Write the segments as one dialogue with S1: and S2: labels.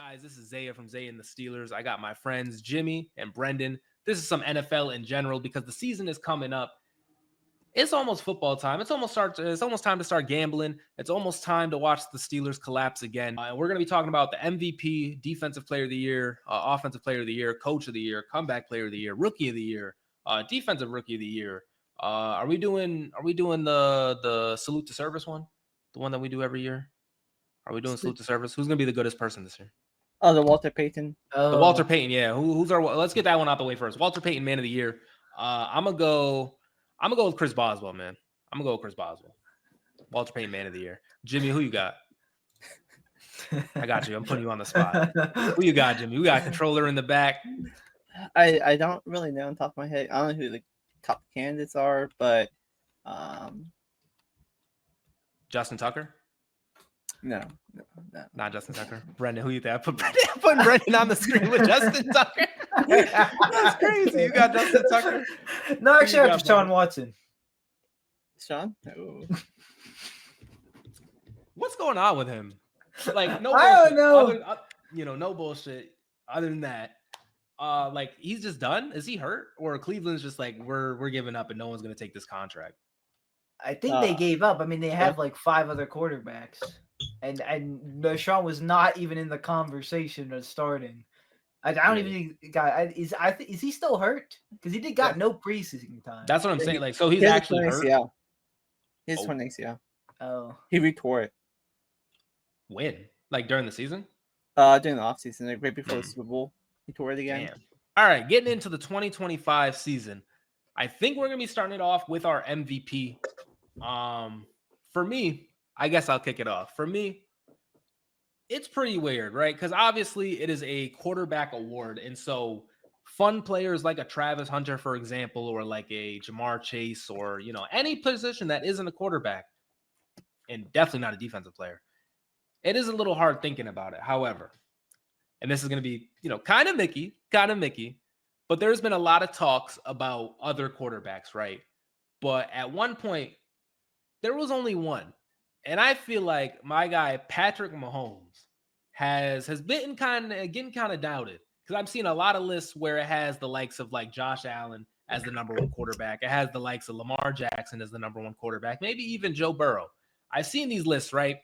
S1: Guys, this is Zaya from Zaya&TheSteelers. I got my friends Jimmy and Brendan. This is some NFL in general because the season is coming up. It's almost football time. It's almost time to start gambling. It's almost time to watch the Steelers collapse again. And we're going to be talking about the MVP, Defensive Player of the Year, Offensive Player of the Year, Coach of the Year, Comeback Player of the Year, Rookie of the Year, Defensive Rookie of the Year. Are we doing the salute to service one? The one that we do every year? Are we doing salute to service? Who's going to be the goodest person this year?
S2: Oh, the Walter Payton.
S1: The Walter Payton, yeah. Who's our? Let's get that one out the way first. Walter Payton, Man of the Year. I'm gonna go with Chris Boswell, man. I'm gonna go with Chris Boswell. Walter Payton, Man of the Year. Jimmy, who you got? I got you. I'm putting you on the spot. Who you got, Jimmy? We got a controller in the back.
S2: I don't really know on top of my head. I don't know who the top candidates are, but
S1: Justin Tucker.
S2: No.
S1: Not Justin Tucker. Brendan, who you think? I'm putting Brendan on the screen with Justin Tucker. That's crazy. You got Justin Tucker?
S3: No, actually, I have Sean Watson.
S2: Sean? Oh.
S1: What's going on with him? Like, no
S3: I
S1: bullshit.
S3: don't know.
S1: No bullshit. Other than that, like, he's just done. Is he hurt, or Cleveland's just like we're giving up and no one's gonna take this contract?
S3: I think they gave up. I mean, they have like 5 other quarterbacks, and Sean was not even in the conversation of starting. I don't even think is he still hurt? Because he got no preseason time.
S1: That's what I'm saying. Like, so he's actually hurt.
S2: Yeah, he's torn ACL.
S3: Oh,
S2: he retore it.
S1: When? Like during the season?
S2: During the offseason, like right before the Super Bowl, he tore it again.
S1: Damn. All right, getting into the 2025 season, I think we're gonna be starting it off with our MVP. For me, I guess I'll kick it off. For me, it's pretty weird, right? Because obviously it is a quarterback award. And so fun players like a Travis Hunter, for example, or like a Jamar Chase, or, any position that isn't a quarterback, and definitely not a defensive player, it is a little hard thinking about it. However, and this is going to be, kind of Mickey, but there's been a lot of talks about other quarterbacks, right? But at one point, there was only one. And I feel like my guy, Patrick Mahomes, has been getting kind of doubted. Because I'm seeing a lot of lists where it has the likes of like Josh Allen as the number 1 quarterback. It has the likes of Lamar Jackson as the number 1 quarterback. Maybe even Joe Burrow. I've seen these lists, right?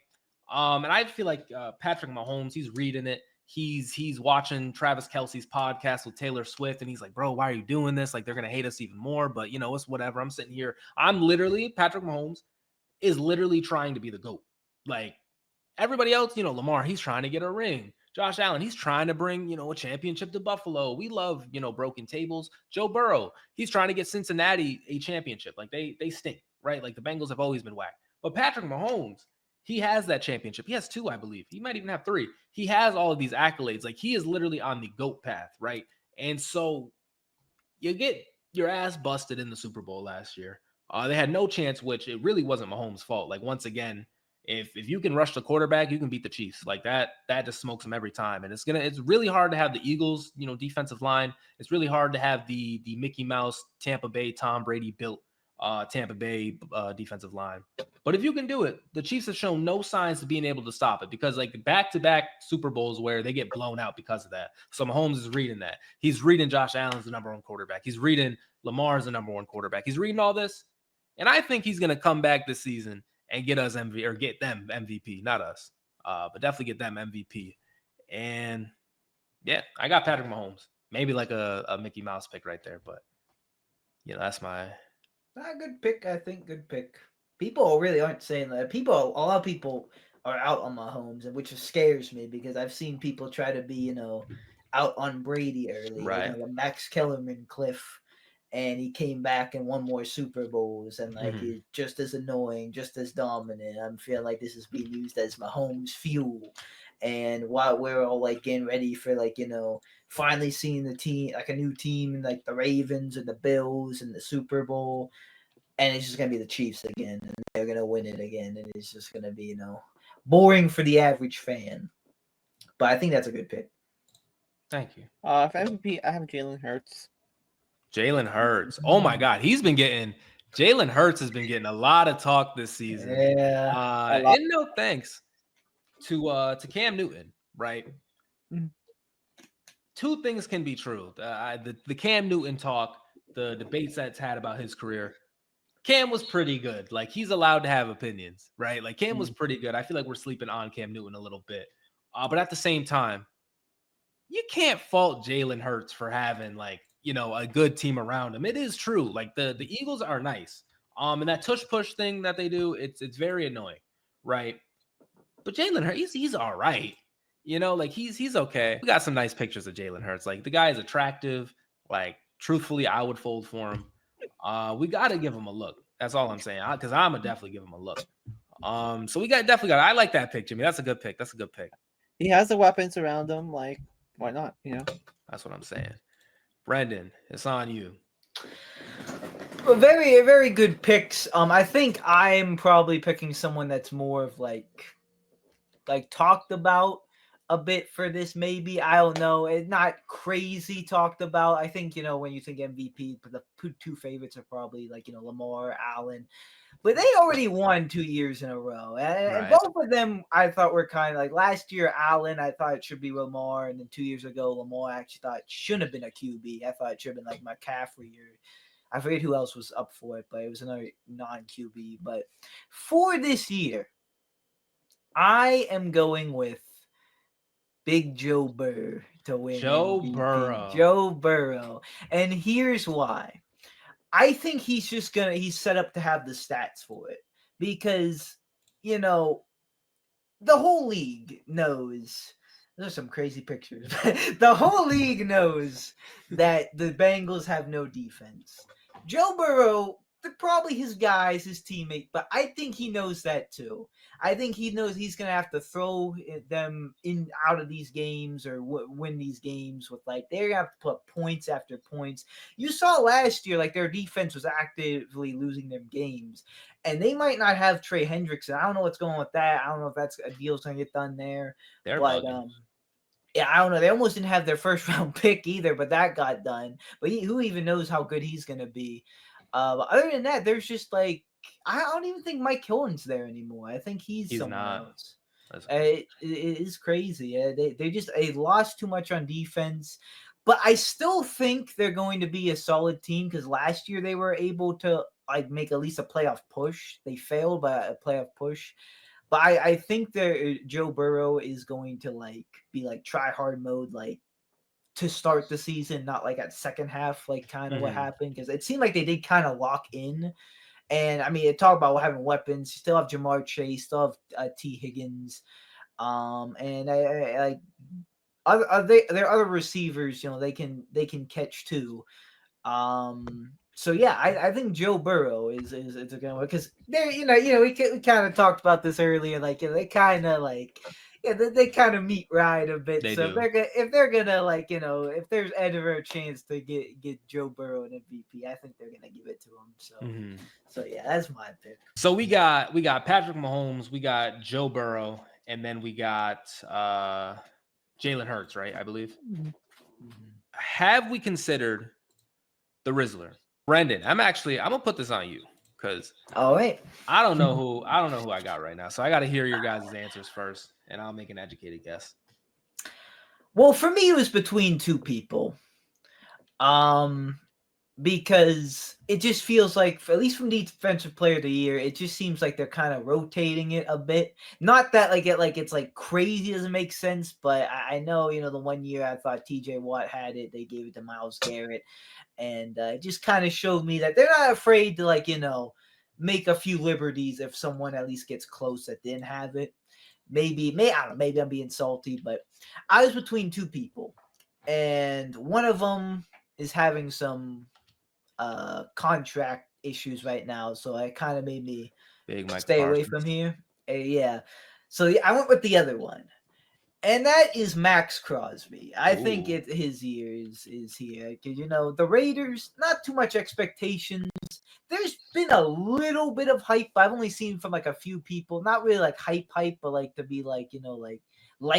S1: And I feel like Patrick Mahomes, he's reading it. He's watching Travis Kelce's podcast with Taylor Swift, and he's like, bro, why are you doing this? Like, they're going to hate us even more. But, it's whatever. I'm sitting here. Patrick Mahomes is literally trying to be the GOAT. Like, everybody else, Lamar, he's trying to get a ring. Josh Allen, he's trying to bring, a championship to Buffalo. We love, broken tables. Joe Burrow, he's trying to get Cincinnati a championship. Like, they stink, right? Like, the Bengals have always been whack. But Patrick Mahomes, he has that championship. He has 2, I believe. He might even have 3. He has all of these accolades. Like, he is literally on the GOAT path, right? And so you get your ass busted in the Super Bowl last year. They had no chance, which it really wasn't Mahomes' fault. Like, once again, if you can rush the quarterback, you can beat the Chiefs. Like, that just smokes them every time. And it's really hard to have the Eagles, defensive line. It's really hard to have the Mickey Mouse, Tampa Bay, Tom Brady built Tampa Bay defensive line. But if you can do it, the Chiefs have shown no signs of being able to stop it, because like back-to-back Super Bowls where they get blown out because of that. So Mahomes is reading that. He's reading Josh Allen's the number 1 quarterback. He's reading Lamar's the number 1 quarterback. He's reading all this. And I think he's going to come back this season and get us MVP, or get them MVP, not us, but definitely get them MVP. And yeah, I got Patrick Mahomes. Maybe like a Mickey Mouse pick right there, but that's my.
S3: Good pick, I think. Good pick. People really aren't saying that. A lot of people are out on Mahomes, which scares me, because I've seen people try to be, out on Brady early.
S1: Right.
S3: The Max Kellerman cliff. And he came back and won more Super Bowls, and he's just as annoying, just as dominant. I'm feeling like this is being used as Mahomes fuel. And while we're all like getting ready for finally seeing the team, like a new team, and like the Ravens and the Bills and the Super Bowl, and it's just gonna be the Chiefs again, and they're gonna win it again, and it's just gonna be boring for the average fan. But I think that's a good pick.
S1: Thank you.
S2: For MVP, I have Jalen Hurts.
S1: Jalen Hurts. Oh my God, Jalen Hurts has been getting a lot of talk this season.
S3: Yeah.
S1: And no thanks to Cam Newton, right?
S2: Mhm.
S1: Two things can be true. The Cam Newton talk, the debates that's had about his career. Cam was pretty good. Like, he's allowed to have opinions, right? Like, Cam was pretty good. I feel like we're sleeping on Cam Newton a little bit. But at the same time, you can't fault Jalen Hurts for having, like, a good team around him. It is true. Like, the Eagles are nice. And that tush push thing that they do, it's very annoying, right? But Jalen Hurts, he's all right. Like, he's okay. We got some nice pictures of Jalen Hurts. Like, the guy is attractive. Like, truthfully, I would fold for him. We got to give him a look. That's all I'm saying. Because I'm gonna definitely give him a look. So we definitely got. I like that pick, Jimmy. That's a good pick.
S2: He has the weapons around him. Like, why not?
S1: That's what I'm saying. Brendan, it's on you.
S3: Well, very, very good picks. I think I'm probably picking someone that's more of like talked about a bit for this. Maybe, I don't know. It's not crazy talked about. I think when you think MVP, the two favorites are probably like Lamar, Allen. But they already won 2 years in a row. And
S1: Right.
S3: both of them I thought were kind of like last year, Allen, I thought it should be Lamar. And then 2 years ago, Lamar I actually thought it shouldn't have been a QB. I thought it should have been like McCaffrey or I forget who else was up for it, but it was another non-QB. But for this year, I am going with Big Joe Burrow to win
S1: Joe
S3: MVP.
S1: Burrow.
S3: Joe Burrow. And here's why. I think he's set up to have the stats for it because, the whole league knows. There's some crazy pictures. The whole league knows that the Bengals have no defense. Joe Burrow, they're probably his guys, his teammate, but I think he knows that too. I think he knows he's going to have to throw them in out of these games or win these games with they're going to have to put points after points. You saw last year, their defense was actively losing them games, and they might not have Trey Hendrickson. I don't know what's going on with that. I don't know if that's a deal's going to get done there.
S1: They're
S3: but
S1: bugging.
S3: yeah, I don't know. They almost didn't have their first round pick either, but that got done. But who even knows how good he's going to be? But other than that, there's just I don't even think Mike Hilton's there anymore. I think he's somewhere else. It is crazy. They lost too much on defense, but I still think they're going to be a solid team because last year they were able to make at least a playoff push. They failed by a playoff push. But I think that Joe Burrow is going to be try hard mode to start the season, not at second half kind of what happened, because it seemed like they did kind of lock in. And I mean, talk about having weapons. You still have Jamar Chase, still have T Higgins, and there are other receivers. They can catch too. So yeah, I think Joe Burrow is a good one because they're we kind of talked about this earlier. They kind of they kind of meet right a bit.
S1: They
S3: so
S1: do.
S3: if they're gonna if there's ever a chance to get Joe Burrow an MVP, I think they're gonna give it to him. So yeah, that's my pick.
S1: So we got Patrick Mahomes, we got Joe Burrow, and then we got Jalen Hurts, right? I believe. Have we considered the Rizzler? Brendan, I'm gonna put this on you because
S3: all right.
S1: I don't know who I got right now. So I gotta hear your guys' answers first, and I'll make an educated guess.
S3: Well, for me, it was between two people. Because it just feels like, at least from the defensive player of the year, it just seems like they're kind of rotating it a bit. Not that it's crazy doesn't make sense, but I know the 1 year I thought TJ Watt had it, they gave it to Myles Garrett, and it just kind of showed me that they're not afraid to make a few liberties if someone at least gets close that didn't have it. Maybe I don't know, maybe I'm being salty, but I was between two people, and one of them is having some contract issues right now, so it kind of made me stay away from here. Yeah, so I went with the other one, and that is Max Crosby. I think his year is here because the Raiders, not too much expectations. There's been a little bit of hype. I've only seen from a few people, not really hype, but to be like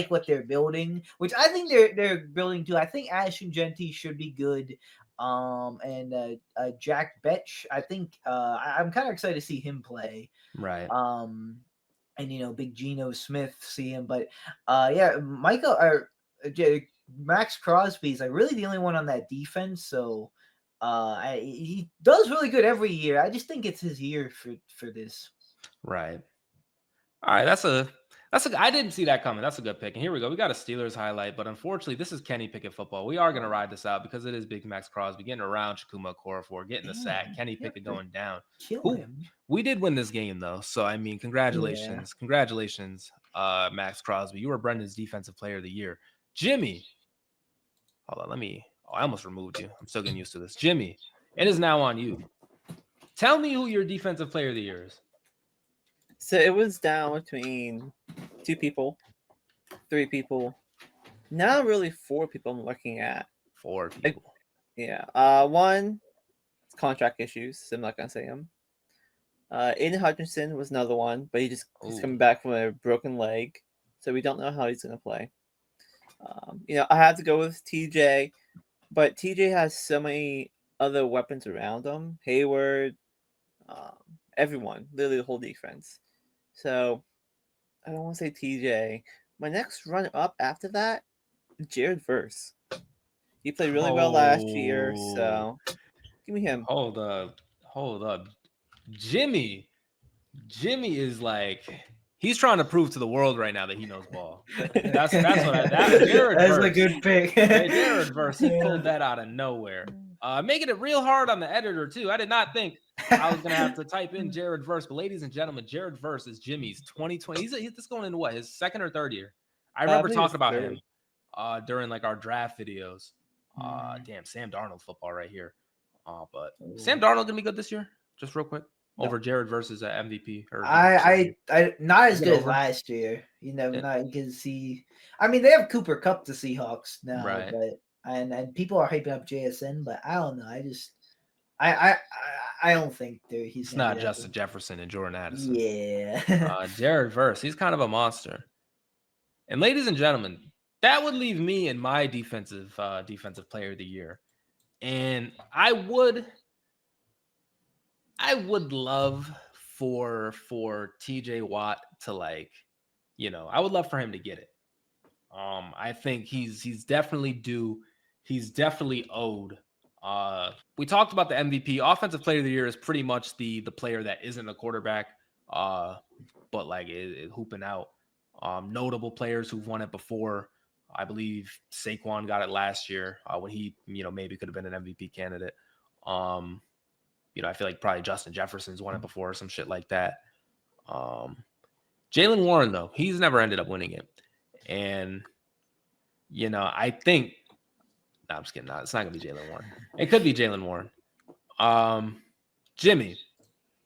S3: what they're building, which I think they're building too. I think Ashton Genty should be good. And Jack Betch, I think I'm kind of excited to see him play.
S1: Right.
S3: And Big Geno Smith, see him, but yeah, Michael or Max Crosby's like really the only one on that defense. So he does really good every year. I just think it's his year for this.
S1: Right. All right, I didn't see that coming. That's a good pick. And here we go. We got a Steelers highlight, but unfortunately, this is Kenny Pickett football. We are gonna ride this out because it is Big Max Crosby getting around Shakuma Okorafor, getting the sack.
S3: Damn,
S1: Kenny
S3: you have
S1: Pickett
S3: to
S1: going down.
S3: kill him.
S1: We did win this game though, so I mean, congratulations, Max Crosby. You were Brendan's Defensive Player of the Year. Jimmy, hold on, I almost removed you. I'm still getting used to this. Jimmy, it is now on you. Tell me who your Defensive Player of the Year is.
S2: So it was down between 2 people, 3 people, now really 4 people I'm looking at.
S1: 4 people.
S2: Yeah. One, contract issues, so I'm not gonna say him. Aiden Hutchinson was another one, but he's coming back from a broken leg, so we don't know how he's gonna play. I had to go with TJ, but TJ has so many other weapons around him. Hayward, everyone, literally the whole defense. So I don't want to say TJ. My next run up after that, Jared Verse. He played really well last year, so give me him.
S1: Hold up. Jimmy is like, he's trying to prove to the world right now that he knows ball. That's Jared
S3: That's
S1: Verse.
S3: a good pick.
S1: Jared Verse, he pulled that out of nowhere. Making it real hard on the editor too. I did not think I was gonna have to type in Jared Verse, but ladies and gentlemen, Jared Verse is Jimmy's 2020. He's going into what, his 2nd or 3rd year? I remember talking about him during like our draft videos. Damn, Sam Darnold football right here. But Sam Darnold gonna be good this year? Just real quick. Over Jared Versus MVP. Or
S3: I not as good as last year. You know, not because I mean, they have Cooper Kupp, the Seahawks now,
S1: right?
S3: But and people are hyping up JSN, but I don't know. I don't think he's.
S1: It's not Justin Jefferson and Jordan Addison.
S3: Yeah.
S1: Jared Verse, he's kind of a monster. And ladies and gentlemen, that would leave me in my defensive player of the year. And I would love for TJ Watt to I would love for him to get it. I think he's definitely due. He's definitely owed. We talked about the MVP. Offensive player of the year is pretty much the player that isn't a quarterback, but is hooping out. Notable players who've won it before. I believe Saquon got it last year when he, maybe could have been an MVP candidate. I feel like probably Justin Jefferson's won it before or some shit like that. Jaylen Warren, though, he's never ended up winning it. And, I think – no, I'm just kidding. No, it's not going to be Jaylen Warren. It could be Jaylen Warren. Jimmy,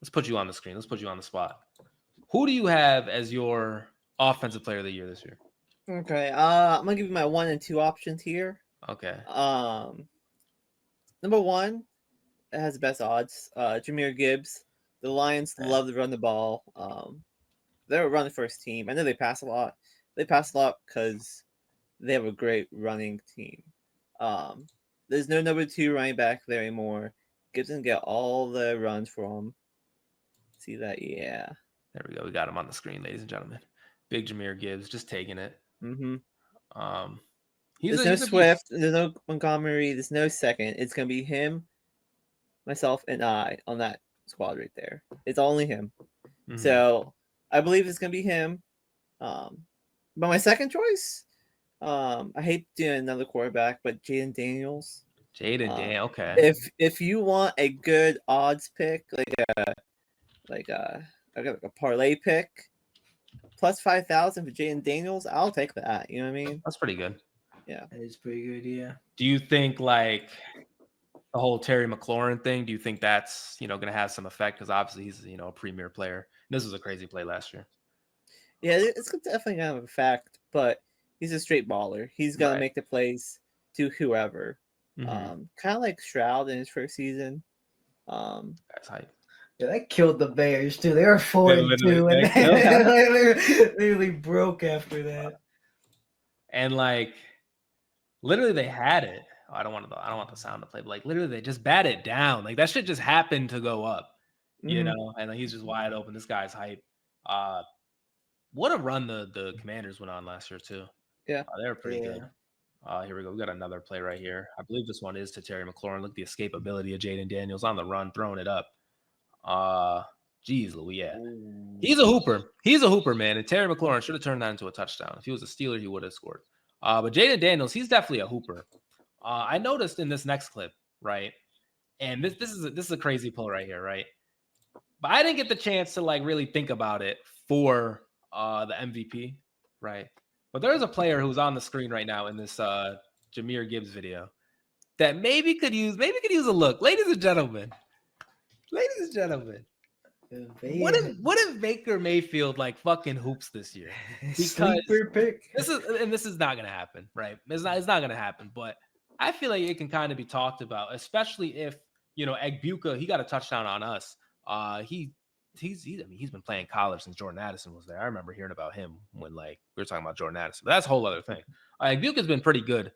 S1: let's put you on the screen. Let's put you on the spot. Who do you have as your offensive player of the year this year?
S2: Okay, I'm going to give you my 1 and 2 options here.
S1: Okay.
S2: Number 1, it has the best odds. Jahmyr Gibbs. The Lions love to run the ball. They're a run-first team. I know they pass a lot. They pass a lot because they have a great running team. There's no number 2 running back there anymore. Gibbs can get all the runs from. See that? Yeah.
S1: There we go. We got him on the screen, ladies and gentlemen. Big Jahmyr Gibbs just taking it.
S2: Mm-hmm.
S1: There's
S2: no Swift. There's no Montgomery. There's no second. It's going to be him, myself, and I on that squad right there. It's only him. Mm-hmm. So I believe it's going to be him. But my second choice, I hate doing another quarterback, but Jaden Daniels.
S1: Okay.
S2: If you want a good odds pick, like a parlay pick, plus 5,000 for Jaden Daniels, I'll take that. You know what I mean?
S1: That's pretty good.
S2: Yeah,
S3: that is pretty good. Yeah.
S1: Do you think the whole Terry McLaurin thing? Do you think that's going to have some effect? Because obviously he's a premier player. This was a crazy play last year.
S2: Yeah, it's definitely gonna have an effect, but he's a straight baller. He's gonna make the plays to whoever. Mm-hmm. Kind of like Stroud in his first season.
S1: That's hype.
S3: Yeah, that killed the Bears too. They were 4-2, and they literally broke after that.
S1: And literally, they had it. I don't want the sound to play, but literally, they just bat it down. That shit just happened to go up, And he's just wide open. This guy's hype. What a run the Commanders went on last year too.
S2: Yeah,
S1: they were pretty good. Here we go. We got another play right here. I believe this one is to Terry McLaurin. Look at the escapability of Jaden Daniels on the run, throwing it up. Geez, Louis, yeah. He's a hooper. He's a hooper, man. And Terry McLaurin should have turned that into a touchdown. If he was a Steeler, he would have scored. But Jaden Daniels, he's definitely a hooper. I noticed in this next clip, right? And this is a crazy pull right here, right? But I didn't get the chance to like really think about it for the MVP, right? But there's a player who's on the screen right now in this Jahmyr Gibbs video that maybe could use a look. Ladies and gentlemen. What if Baker Mayfield like fucking hoops this year? Because
S3: Sleeper pick.
S1: this is not gonna happen, right? It's not gonna happen. But I feel like it can kind of be talked about, especially if Egbuka, he got a touchdown on us. He's been playing college since Jordan Addison was there. I remember hearing about him when like we were talking about Jordan Addison, but that's a whole other thing. Egbuka's been pretty good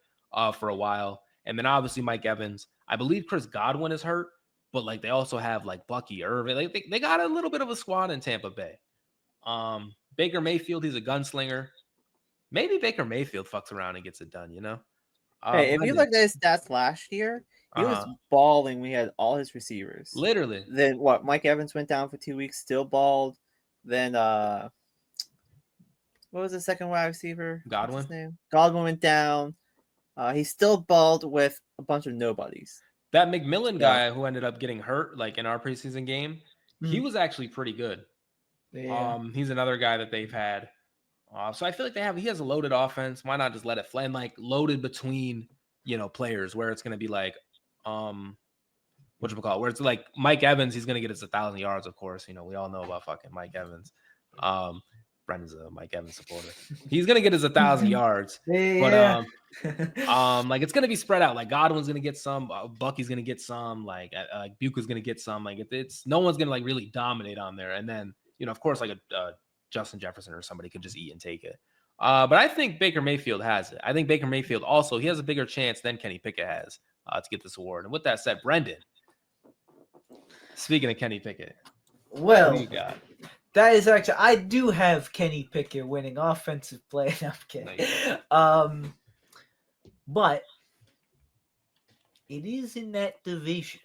S1: for a while, and then obviously Mike Evans. I believe Chris Godwin is hurt. But like they also have like Bucky Irvin. They got a little bit of a squad in Tampa Bay. Baker Mayfield, he's a gunslinger. Maybe Baker Mayfield fucks around and gets it done,
S2: Hey, if you look at his stats last year, he was balling. We had all his receivers.
S1: Literally.
S2: Then what? Mike Evans went down for 2 weeks, still balled. Then what was the second wide receiver?
S1: Godwin.
S2: What's his name? Godwin went down. He still balled with a bunch of nobodies.
S1: That McMillan guy who ended up getting hurt, like in our preseason game, he was actually pretty good.
S3: Yeah.
S1: He's another guy that they've had. So I feel like he has a loaded offense. Why not just let it fly? And like loaded between, players where it's going to be like, whatchamacallit, where it's like Mike Evans, he's going to get his 1,000 yards, of course. We all know about fucking Mike Evans. Brendan's a Mike Evans supporter. He's gonna get his 1,000 yards,
S3: Yeah.
S1: but like it's gonna be spread out. Like Godwin's gonna get some, Bucky's gonna get some, like Buka's gonna get some. Like it's no one's gonna like really dominate on there. And then of course like a Justin Jefferson or somebody could just eat and take it. But I think Baker Mayfield has it. I think Baker Mayfield also he has a bigger chance than Kenny Pickett has to get this award. And with that said, Brendan, speaking of Kenny Pickett,
S3: Well,
S1: what do you got?
S3: that is actually, I do have Kenny Pickett winning offensive play. No, I'm kidding.
S1: Nice.
S3: But it is in that division,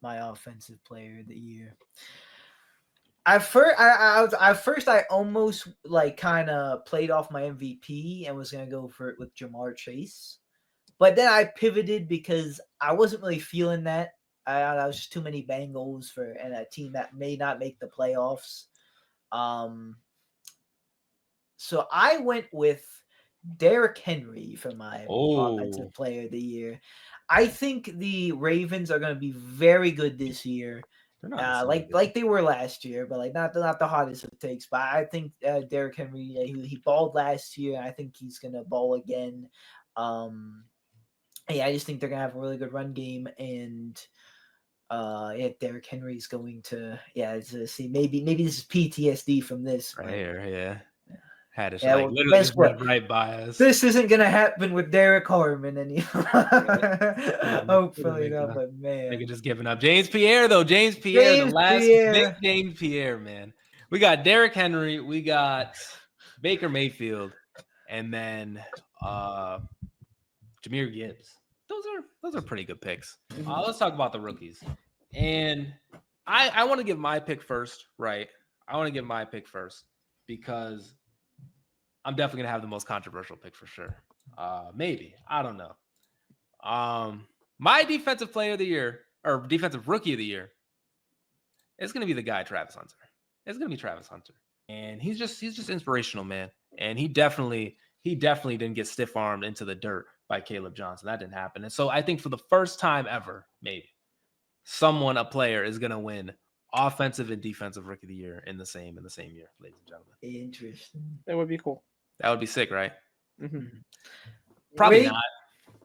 S3: my offensive player of the year. At first, I almost like kind of played off my MVP and was gonna go for it with Jamar Chase, but then I pivoted because I wasn't really feeling that. I was just too many Bengals and a team that may not make the playoffs. So I went with Derrick Henry for my offensive player of the year. I think the Ravens are going to be very good this year. They're not like they were last year, but like not the hottest of takes. But I think Derrick Henry, he balled last year. I think he's going to ball again. I just think they're going to have a really good run game, and Derrick Henry's going to see maybe this is PTSD from this
S1: right here, yeah. Had it
S3: well,
S1: literally just read right by us.
S3: This isn't gonna happen with Derek Harmon anymore. Hopefully not, but man,
S1: they could just giving up. James Pierre though, the last big James Pierre, man. We got Derrick Henry, we got Baker Mayfield, and then Jahmyr Gibbs. Those are pretty good picks. Let's talk about the rookies. And I want to give my pick first, right? I want to give my pick first because I'm definitely going to have the most controversial pick for sure. Maybe. I don't know. My defensive player of the year, or defensive rookie of the year, is going to be the guy, Travis Hunter. It's going to be Travis Hunter. And he's just inspirational, man. And he definitely didn't get stiff-armed into the dirt by Caleb Johnson. That didn't happen. And so I think for the first time ever, maybe, a player is going to win offensive and defensive rookie of the year in the same year, ladies and gentlemen.
S3: Interesting.
S2: That would be cool.
S1: That would be sick, right?
S2: Mm-hmm.
S1: Probably not.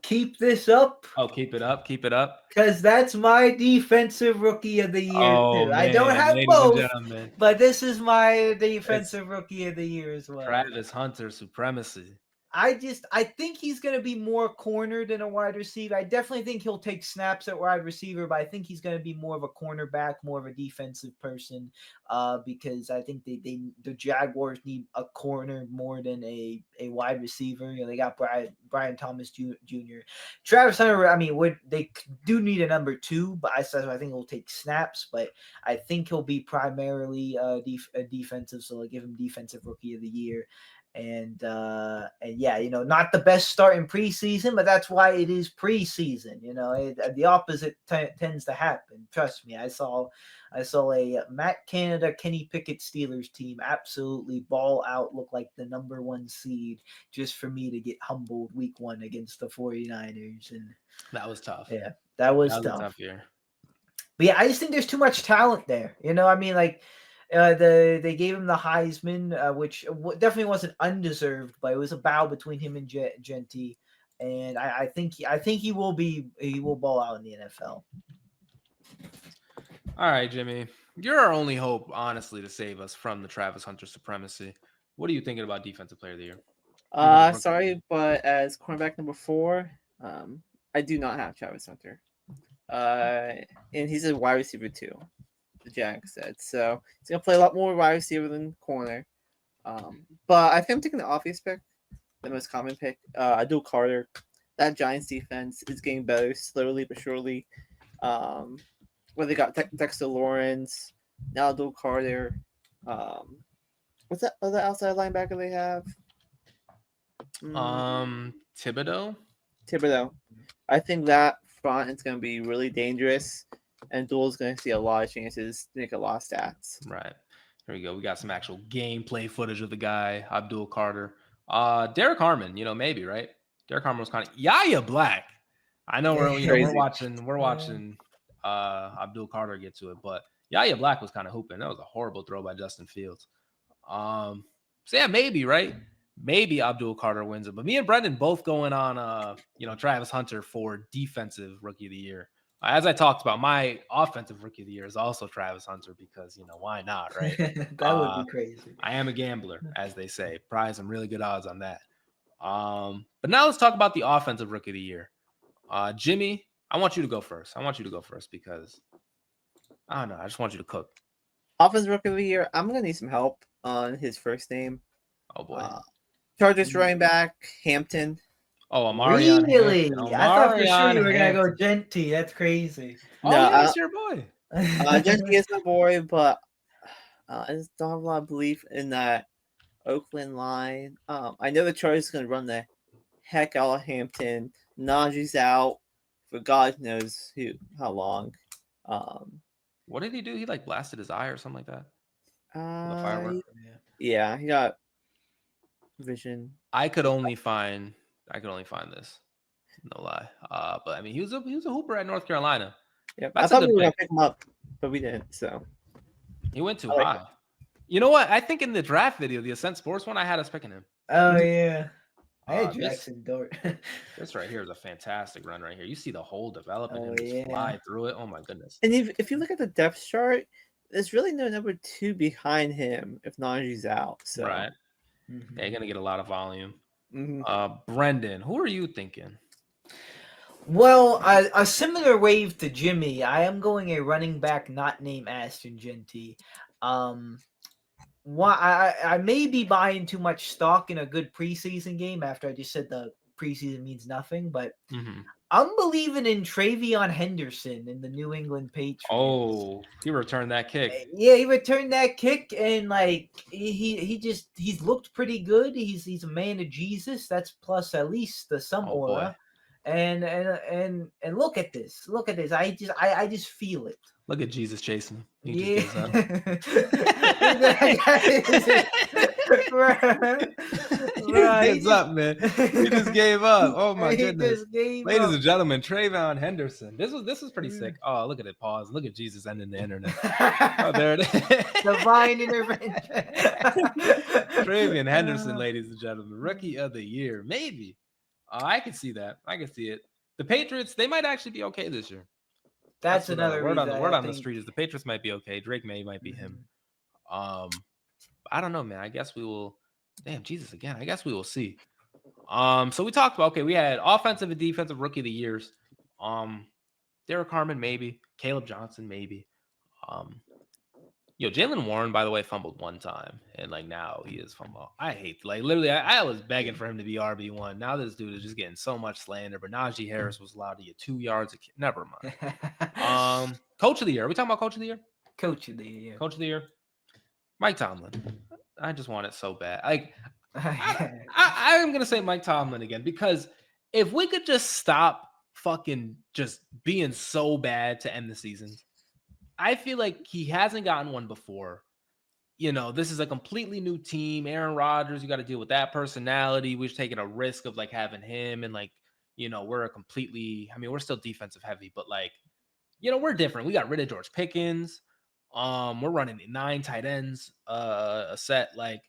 S3: Keep this up.
S1: Oh, keep it up.
S3: Because that's my defensive rookie of the year, too.
S1: Man,
S3: I don't have both, but this is my defensive rookie of the year as well.
S1: Travis Hunter supremacy.
S3: I think he's going to be more corner than a wide receiver. I definitely think he'll take snaps at wide receiver, but I think he's going to be more of a cornerback, more of a defensive person, because I think the Jaguars need a corner more than a wide receiver. They got Brian Thomas Jr. Travis Hunter, I mean, they do need a number 2, but I think he'll take snaps, but I think he'll be primarily a defensive, so they'll give him defensive rookie of the year. And yeah, not the best start in preseason, but that's why it is preseason. The opposite tends to happen. Trust me, I saw a Matt Canada, Kenny Pickett Steelers team absolutely ball out, look like the number 1 seed, just for me to get humbled week 1 against the 49ers. And
S1: that was tough.
S3: Yeah, that was
S1: a
S3: tough.
S1: tough year.
S3: But yeah, I just think there's too much talent there. I mean, like. They gave him the Heisman, which definitely wasn't undeserved, but it was a bow between him and Genty, and I think he will ball out in the NFL.
S1: All right, Jimmy, you're our only hope, honestly, to save us from the Travis Hunter supremacy. What are you thinking about Defensive Player of the Year?
S2: Sorry, but as cornerback number 4, I do not have Travis Hunter, and he's a wide receiver too. The Jags said. So he's going to play a lot more wide receiver than corner. But I think I'm taking the obvious pick, the most common pick. Abdul Carter. That Giants defense is getting better slowly but surely. Where they got Dexter Lawrence, now Abdul Carter. What's that other outside linebacker they have? Thibodeau. I think that front is going to be really dangerous. And Duel's going to see a lot of chances to make a lot of stats.
S1: Right. Here we go. We got some actual gameplay footage of the guy, Abdul Carter. Derek Harmon, maybe, right? Derek Harmon was kind of Yaya Black. I know we're watching Abdul Carter get to it, but Yaya Black was kind of hooping. That was a horrible throw by Justin Fields. So yeah, maybe, right? Maybe Abdul Carter wins it. But me and Brendan both going on Travis Hunter for defensive rookie of the year. As I talked about, my offensive rookie of the year is also Travis Hunter because, why not, right?
S3: That would be crazy.
S1: I am a gambler, as they say. Probably some really good odds on that. But now let's talk about the offensive rookie of the year. Jimmy, I want you to go first. Because, I don't know, I just want you to cook.
S2: Offensive rookie of the year, I'm going to need some help on his first name.
S1: Oh, boy.
S2: Chargers running back, Hampton.
S1: Oh, Amarion.
S3: Really? I thought for sure you were going to go Genty. That's crazy.
S1: Oh, no, that's your boy.
S2: Genty is my boy, but I just don't have a lot of belief in that Oakland line. I know the Chargers are going to run the heck out of Hampton. Najee's out for God knows how long.
S1: What did he do? He blasted his eye or something like that? The firework?
S2: Yeah, he got vision.
S1: I could only find this. No lie. But I mean, he was a hooper at North Carolina.
S2: Yeah, I thought we were gonna pick him up, but we didn't. So
S1: he went too high. You know what? I think in the draft video, the Ascent Sports one, I had us picking him.
S3: Oh yeah. I had Jackson Dart.
S1: This right here is a fantastic run right here. You see the whole development and just fly through it. Oh my goodness.
S2: And if you look at the depth chart, there's really no number 2 behind him if Najee's out. So
S1: right. Yeah, you're gonna get a lot of volume.
S2: Mm-hmm.
S1: Brendan, who are you thinking?
S3: Well, a similar wave to Jimmy. I am going a running back not named Ashton Genty. I may be buying too much stock in a good preseason game after I just said the preseason means nothing, but I'm believing in Travion Henderson in the New England Patriots.
S1: Oh, he returned that kick.
S3: Yeah, he returned that kick, and he's looked pretty good. He's a man of Jesus. That's plus at least some aura. Boy. And look at this. I just feel it.
S1: Look at Jesus chasing him.
S3: He just gives
S1: up, man. He just gave up. Oh my goodness. Ladies and gentlemen, Travion Henderson. This was pretty sick. Oh, look at it. Pause. Look at Jesus ending the internet. Oh, there it is.
S3: Divine intervention.
S1: Travion Henderson, ladies and gentlemen. Rookie of the year. Maybe. I can see that. I can see it. The Patriots, they might actually be okay this year.
S3: That's another
S1: word on the street is the Patriots might be okay. Drake might be him. I don't know, man. I guess we will. Damn, Jesus again. I guess we will see. So we talked about, okay, we had offensive and defensive rookie of the years. Derek Harmon, maybe. Caleb Johnson, maybe. Jalen Warren, by the way, fumbled one time, and like now he is fumble. I hate, like, literally, I was begging for him to be RB1. Now this dude is just getting so much slander. But Najee Harris was allowed to get 2 yards. Never mind. Coach of the year. Are we talking about coach of the year?
S3: Coach of the year.
S1: Coach of the year. Mike Tomlin. I just want it so bad. Like, I am gonna say Mike Tomlin again, because if we could just stop fucking just being so bad to end the season. I feel like he hasn't gotten one before. This is a completely new team. Aaron Rodgers, you got to deal with that personality. We're taking a risk of like having him, and like, we're we're still defensive heavy, but like, we're different. We got rid of George Pickens. We're running 9 tight ends a set. Like,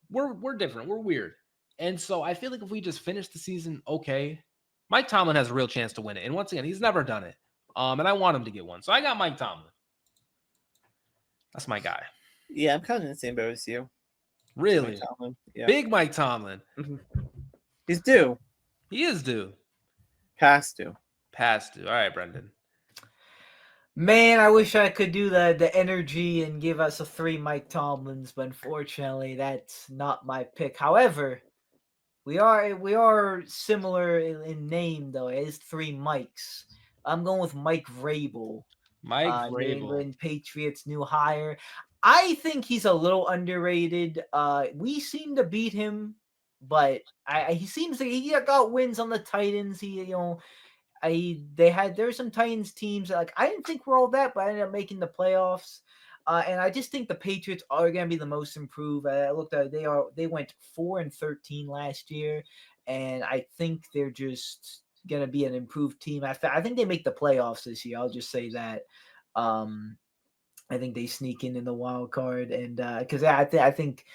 S1: we're different. We're weird. And so I feel like if we just finish the season okay, Mike Tomlin has a real chance to win it. And once again, he's never done it. And I want him to get one. So I got Mike Tomlin. That's my guy.
S2: Yeah, I'm kind of in the same boat as you.
S1: Really?
S2: Yeah.
S1: Big Mike Tomlin.
S2: He's due.
S1: He is due.
S2: Past due.
S1: All right, Brendan.
S3: Man, I wish I could do the energy and give us a 3 Mike Tomlins, but unfortunately, that's not my pick. However, we are similar in name, though. It is 3 Mikes. I'm going with Mike Vrabel.
S1: Mike
S3: New
S1: Vrabel.
S3: England Patriots new hire. I think he's a little underrated. We seem to beat him, but he seems like he got wins on the Titans. There's some Titans teams that, like, I didn't think were all that, but I ended up making the playoffs. And I just think the Patriots are going to be the most improved. I looked at they went 4-13 last year, and I think they're just going to be an improved team. I think they make the playoffs this year. I'll just say that. I think they sneak in the wild card, and because I think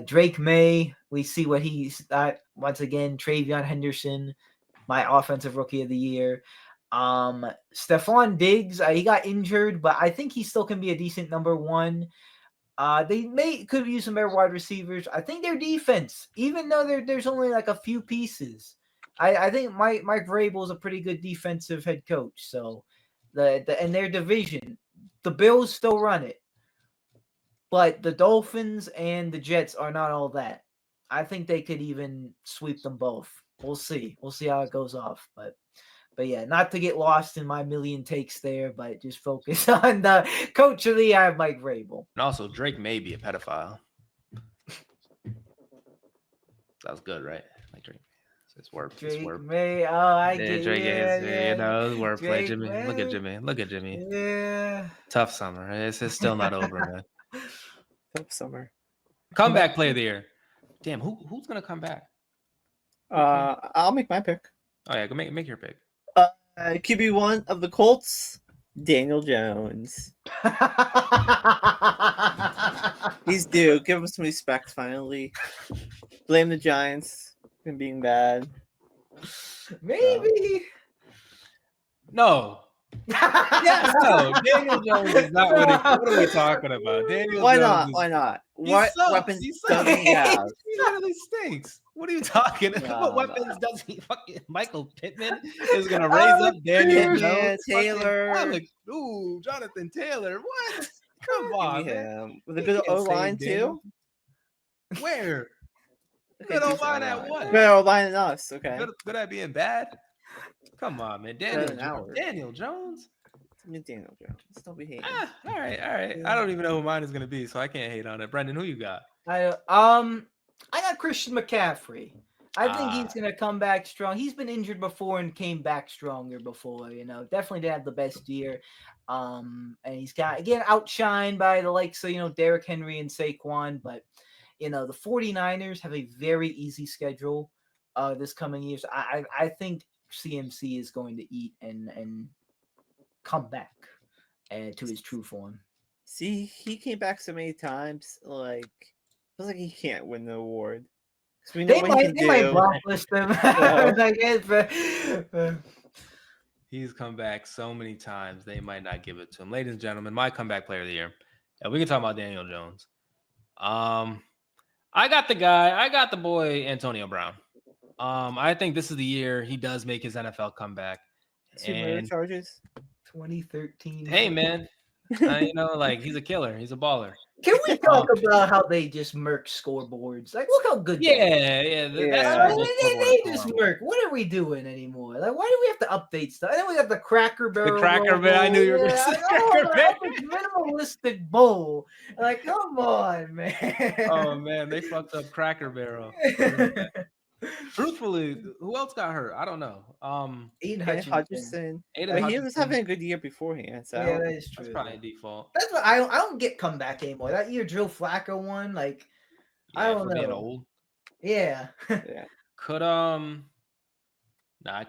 S3: Drake May, we see what he's once again. Travion Henderson, my offensive rookie of the year. Stephon Diggs, he got injured, but I think he still can be a decent number 1. They could use some better wide receivers. I think their defense, even though there's only like a few pieces, I think Mike Vrabel is a pretty good defensive head coach. So and their division, the Bills still run it, but the Dolphins and the Jets are not all that. I think they could even sweep them both. We'll see. We'll see how it goes off. But yeah, not to get lost in my million takes there, but just focus on the coach of the year. I have Mike Vrabel.
S1: And also, Drake may be a pedophile. That was good, right? Like Drake. It's work.
S3: Drake May. Oh, I get
S1: Drake is,
S3: yeah.
S1: wordplay. Jimmy,
S3: May.
S1: Look at Jimmy.
S3: Yeah.
S1: Tough summer. It's still not over, man.
S2: Tough summer.
S1: Comeback player of the year. Damn, who's gonna come back?
S2: I'll make my pick.
S1: Oh yeah, go make your pick.
S2: QB1 of the Colts, Daniel Jones. He's due. Give him some respect finally. Blame the Giants for being bad.
S3: Maybe.
S1: No. Yes, no. Daniel Jones is not winning. What are we talking about?
S2: Why not? What weapons does he have?
S1: He literally stinks. What are you talking about? What weapons does he fucking Michael Pittman is gonna raise up Daniel Jones?
S2: Taylor.
S1: Ooh, Jonathan Taylor. What? Come on, man.
S2: With a good O-line too?
S1: Where? Good O-line at what?
S2: Good O-line than us, okay.
S1: Good at being bad? Come on, man. Daniel Jones?
S2: Daniel Jones. Don't be hating.
S1: All right. I don't even know who mine is gonna be, so I can't hate on it. Brendan, who you got?
S3: I got Christian McCaffrey. I think he's going to come back strong. He's been injured before and came back stronger before, Definitely didn't have the best year. And he's got, again, outshined by the likes of, Derrick Henry and Saquon. But, the 49ers have a very easy schedule this coming year. So I think CMC is going to eat and come back to his true form.
S2: See, he came back so many times, like, feels like he can't win the award. We know
S3: they might blacklist him.
S1: He's come back so many times, they might not give it to him. Ladies and gentlemen, my comeback player of the year. Yeah, we can talk about Daniel Jones. I got the boy Antonio Brown. I think this is the year he does make his NFL comeback.
S2: 2 murder
S1: And
S2: charges.
S3: 2013.
S1: hey, man, like he's a killer. He's a baller.
S3: Can we talk about how they just murk scoreboards? Like, look how good.
S1: Yeah. That's
S2: Yeah.
S1: Super Bowl scoreboard
S3: They
S1: is
S3: just
S1: horrible.
S3: murk. What are we doing anymore? Like, why do we have to update stuff? And then we got the Cracker Barrel.
S1: Cracker Barrel. I knew you were going to say Cracker Barrel.
S3: Minimalistic bowl. Like, come on, man.
S1: Oh man, they fucked up Cracker Barrel. Truthfully, who else got hurt? I don't know.
S3: Aiden
S2: Hutchinson.
S1: Aiden
S2: He was having a good year beforehand, so
S3: Yeah, that is true.
S1: That's probably a default.
S3: That's what I don't get comeback anymore. That year Joe Flacco won, like I don't know.
S1: Being old.
S3: Yeah.
S2: yeah.
S1: Could Nah,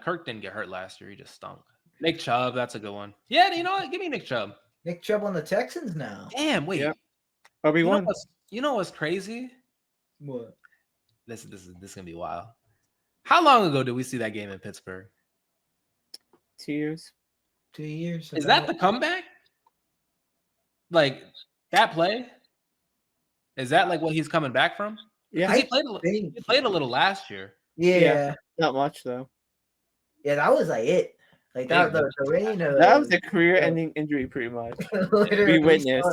S1: Kirk didn't get hurt last year. He just stunk. Nick Chubb, that's a good one. Yeah, you know what? Give me Nick Chubb.
S3: Nick Chubb on the Texans now.
S1: Damn, wait.
S2: Yep. RB1.
S1: You know what's crazy?
S3: What?
S1: This is gonna be wild. How long ago did we see that game in Pittsburgh?
S2: 2 years.
S3: 2 years.
S1: Is that the comeback? Like that play? Is that like what he's coming back from?
S2: Yeah.
S1: He played a little last year.
S3: Yeah.
S2: Not much though.
S3: Yeah, that was like it. Like that, the rain.
S2: That was a career-ending injury, pretty much. We witnessed.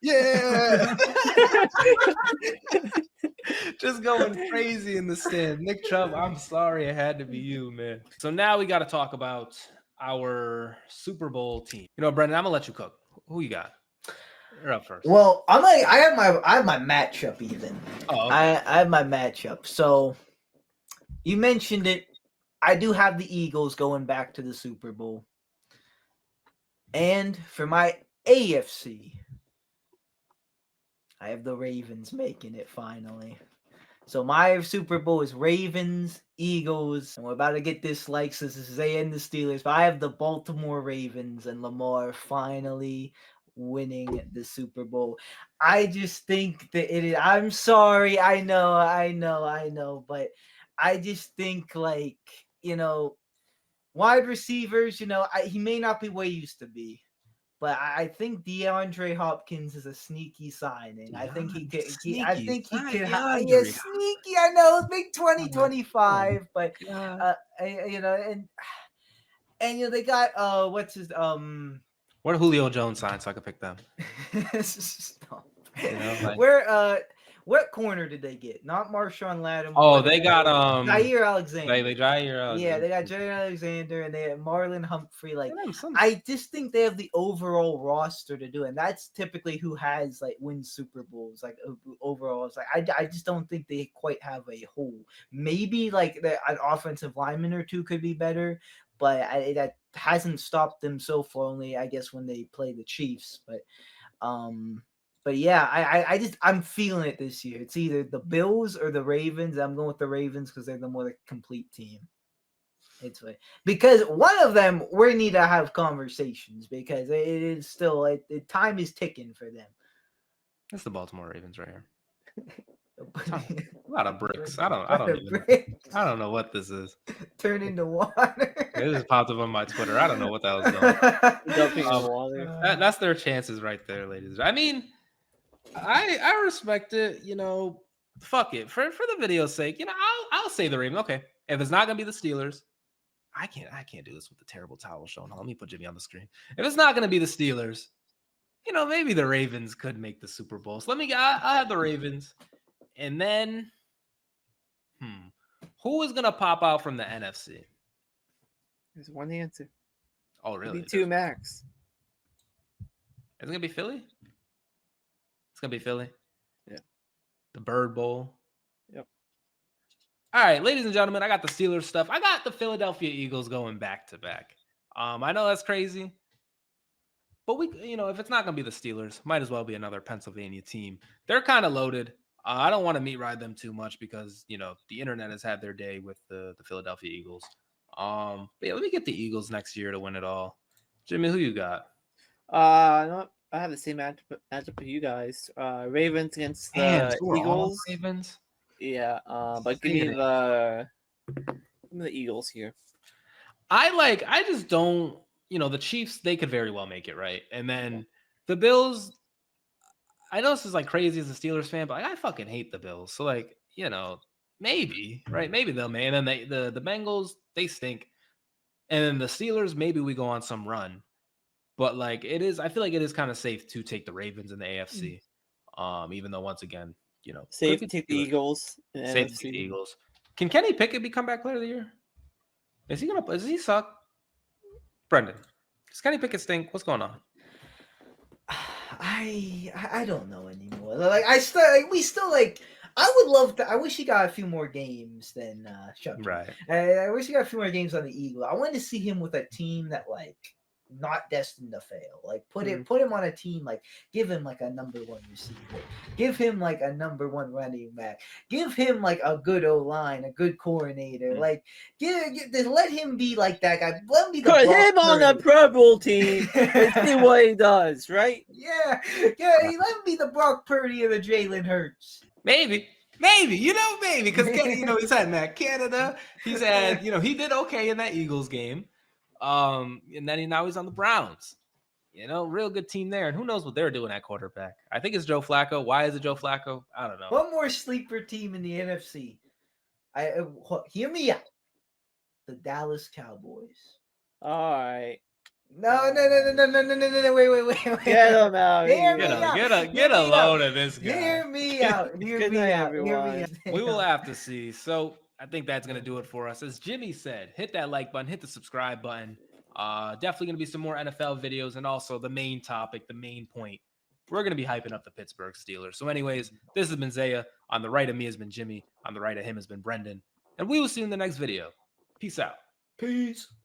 S1: Yeah. Just going crazy in the stand. Nick Chubb, I'm sorry it had to be you, man. So now we got to talk about our Super Bowl team. You know, Brendan, I'm gonna let you cook. Who you got? You're up first.
S3: Well, I have my matchup even.
S1: Oh, okay.
S3: I have my matchup. So you mentioned it. I do have the Eagles going back to the Super Bowl. And for my AFC, I have the Ravens making it finally. So my Super Bowl is Ravens, Eagles, and we're about to get dislikes. This is ZAYAANTHESTEELERS, but I have the Baltimore Ravens and Lamar finally winning the Super Bowl. I just think that it is. I'm sorry, I know, but I just think like, wide receivers, he may not be where he used to be. But I think DeAndre Hopkins is a sneaky signing. I think he could. Sneaky. Yeah, sneaky. I know, big 2025. But and they got what's his
S1: Where Julio Jones signed, so I could pick them.
S3: Stop. What corner did they get? Not Marshawn Lattimore.
S1: Oh, they got
S3: Jair Alexander.
S1: Jair Alexander.
S3: Yeah, they got Jair Alexander and they had Marlon Humphrey. Like, I just think they have the overall roster to do it. And that's typically who has wins Super Bowls. Like overall, it's like I just don't think they quite have a whole. Maybe an offensive lineman or two could be better, but that hasn't stopped them so far. Only I guess when they play the Chiefs, But yeah, I'm feeling it this year. It's either the Bills or the Ravens. I'm going with the Ravens because they're the more complete team. Because one of them we need to have conversations because it is still time is ticking for them.
S1: That's the Baltimore Ravens right here. A lot of bricks. I don't know what this is.
S3: Turn into water.
S1: It just popped up on my Twitter. I don't know what that was going. That's their chances right there, ladies. I mean, I respect it. Fuck it for the video's sake. I'll say the Ravens. Okay, if it's not gonna be the Steelers, I can't do this with the terrible towel showing. Let me put Jimmy on the screen. If it's not gonna be the Steelers, maybe the Ravens could make the Super Bowl. So I'll have the Ravens. And then, who is going to pop out from the NFC?
S2: There's one answer.
S1: Oh, really?
S2: Maybe two max.
S1: Is it going to be Philly? It's going to be Philly?
S2: Yeah.
S1: The Bird Bowl?
S2: Yep.
S1: All right, ladies and gentlemen, I got the Steelers stuff. I got the Philadelphia Eagles going back to back. I know that's crazy. But if it's not going to be the Steelers, might as well be another Pennsylvania team. They're kind of loaded. I don't want to meat ride them too much because, the internet has had their day with the Philadelphia Eagles. But yeah, let me get the Eagles next year to win it all. Jimmy, who you got?
S2: I have the same matchup with you guys. Ravens against the Eagles.
S1: Ravens?
S2: Yeah, but give me the Eagles here.
S1: I just don't, the Chiefs, they could very well make it, right? And then the Bills, I know this is like crazy as a Steelers fan, but like, I fucking hate the Bills. So like, maybe, right? Maybe they'll make. And then the Bengals, they stink. And then the Steelers, maybe we go on some run. But like I feel like it is kind of safe to take the Ravens in the AFC. Even though once again,
S2: Safe
S1: could
S2: to
S1: be
S2: take the Eagles. In
S1: safe to
S2: NFC.
S1: take the Eagles. Can Kenny Pickett be comeback player of the year? Does he suck? Brendan, does Kenny Pickett stink? What's going on?
S3: I don't know anymore. Like we still like. I would love to. I wish he got a few more games than Chucky.
S1: Right.
S3: I wish he got a few more games on the Eagle. I wanted to see him with a team that like not destined to fail. Like put him on a team. Like give him like a number 1 receiver. Give him like a number 1 running back. Give him like a good O-line, a good coordinator. Like let him be like that guy. Let him be the
S2: Put
S3: Brock
S2: him on the
S3: Purdy.
S2: Pro Bowl team and see what he does, right?
S3: Yeah. Let him be the Brock Purdy of the Jalen Hurts.
S1: Maybe, maybe because he's had in that Canada. He's had, he did okay in that Eagles game, and then now he's on the Browns. Real good team there, and who knows what they're doing at quarterback? I think it's Joe Flacco. Why is it Joe Flacco? I don't know.
S3: One more sleeper team in the NFC. Hear me out. The Dallas Cowboys.
S2: All right.
S3: No, wait.
S2: Get him out.
S1: Get a load of this guy.
S3: Hear me out.
S2: Good night, everyone.
S1: We will have to see. So I think that's going to do it for us. As Jimmy said, hit that like button, hit the subscribe button. Definitely going to be some more NFL videos, and also the main topic, the main point. We're going to be hyping up the Pittsburgh Steelers. So anyways, this has been Zaya. On the right of me has been Jimmy. On the right of him has been Brendan. And we will see you in the next video. Peace out.
S3: Peace.